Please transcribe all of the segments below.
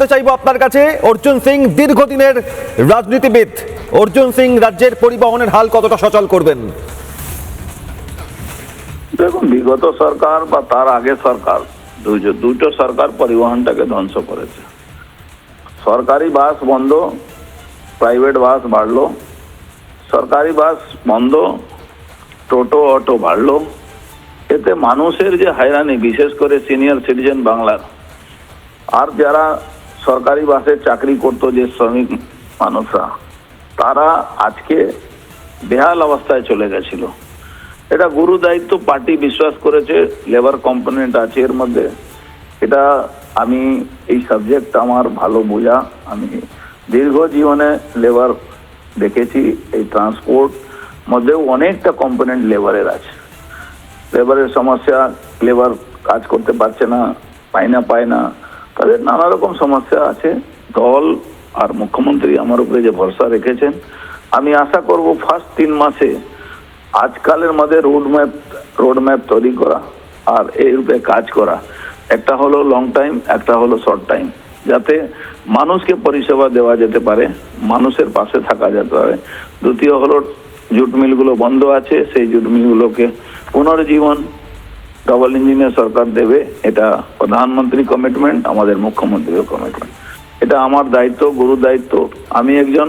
জানতে চাইবো আপনার কাছে। অর্জুন সিং দীর্ঘদিনের রাজনীতিবিদ, অর্জুন সিং রাজ্যের পরিবহনের হাল কতটা সচল করবেন? দেখুন, বিগত সরকার বা তার আগে সরকার দুটো সরকার পরিবহনটাকে ধ্বংস করেছে। সরকারি বাস বন্ধ, প্রাইভেট বাস বাড়লো, সরকারি বাস বন্ধ, টোটো অটো বাড়লো। এতে মানুষের যে হয়রানি, বিশেষ করে সিনিয়র সিটিজেন বাংলার আর যারা সরকারি বাসে চাকরি করতো যে শ্রমিক মানুষরা, তারা আজকে বেহাল অবস্থায় চলে গেছিল। এটা গুরু দায়িত্ব পার্টি বিশ্বাস করেছে, লেবার কম্পোনেন্ট আছে এর মধ্যে। এটা আমি এই সাবজেক্ট আমার ভালো বোঝা, আমি দীর্ঘ জীবনে লেবার দেখেছি। এই ট্রান্সপোর্ট মধ্যেও অনেকটা কম্পোনেন্ট লেবারের আছে। লেবারের সমস্যা, লেবার কাজ করতে পারছে না, পায় না, তাদের নানা রকম সমস্যা আছে। দল আর মুখ্যমন্ত্রী আমার উপরে যে ভরসা রেখেছেন, আমি আশা করব ফার্স্ট 3 মাসে আজকালের মধ্যে রোড ম্যাপ তৈরি করা আর এই রূপে কাজ করা। একটা হলো লং টাইম, একটা হলো শর্ট টাইম, যাতে মানুষকে পরিষেবা দেওয়া যেতে পারে, মানুষের পাশে থাকা যেতে পারে। দ্বিতীয় হলো জুট মিলগুলো বন্ধ আছে, সেই জুট মিলগুলোকে পুনর্জীবন ডবল ইঞ্জিনের সরকার দেবে। এটা প্রধানমন্ত্রী কমিটমেন্ট, আমাদের মুখ্যমন্ত্রীর কমিটমেন্ট। এটা আমার দায়িত্ব, গুরু দায়িত্ব। আমি একজন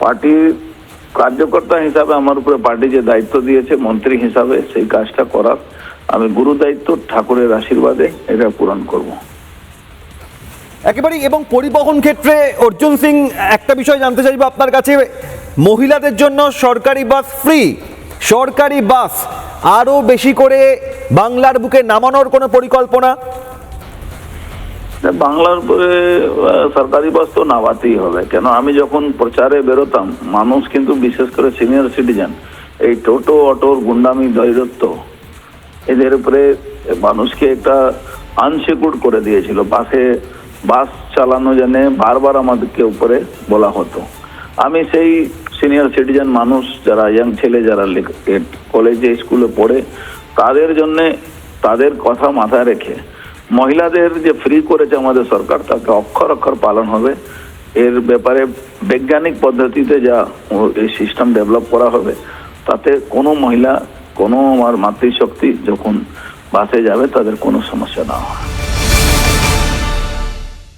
পার্টির কার্যকর্তা হিসাবে আমার উপরে পার্টি যে দায়িত্ব দিয়েছে মন্ত্রী হিসাবে, সেই কাজটা করার আমি গুরু দায়িত্ব, ঠাকুরের আশীর্বাদে এটা পূরণ করব। একেবারেই। এবং পরিবহন ক্ষেত্রে অর্জুন সিং, একটা বিষয় জানতে চাইবো আপনার কাছে। মহিলাদের জন্য সরকারি বাস ফ্রি, সরকারি বাস আরো বেশি করে বাংলার বুকে নামানোর কোনো পরিকল্পনা? বাংলার উপরে সরকারি বাস তো নামাতেই হবে। কেন, আমি যখন প্রচারে বেরোতাম, মানুষ কিন্তু বিশেষ করে সিনিয়র সিটিজেন এই টোটো অটোর গুন্ডামি, দৈরত্ব, এদের উপরে মানুষকে একটা আনসিকিউর করে দিয়েছিল। বাস চালানো জানে বারবার আমাদেরকে উপরে বলা হতো। আমি সেই সিনিয়র সিটিজেন মানুষ, যারা ইয়াং ছেলে, যারা কলেজে স্কুলে পড়ে, তাদের জন্য, তাদের কথা মাথায় রেখে মহিলাদের যে ফ্রি করেছে আমাদের সরকার, তাকে অক্ষর অক্ষর পালন হবে। এর ব্যাপারে বৈজ্ঞানিক পদ্ধতিতে যা এই সিস্টেম ডেভেলপ করা হবে, তাতে কোনো মহিলা, কোনো আমার মাতৃশক্তি যখন বাসে যাবে, তাদের কোনো সমস্যা না হয়।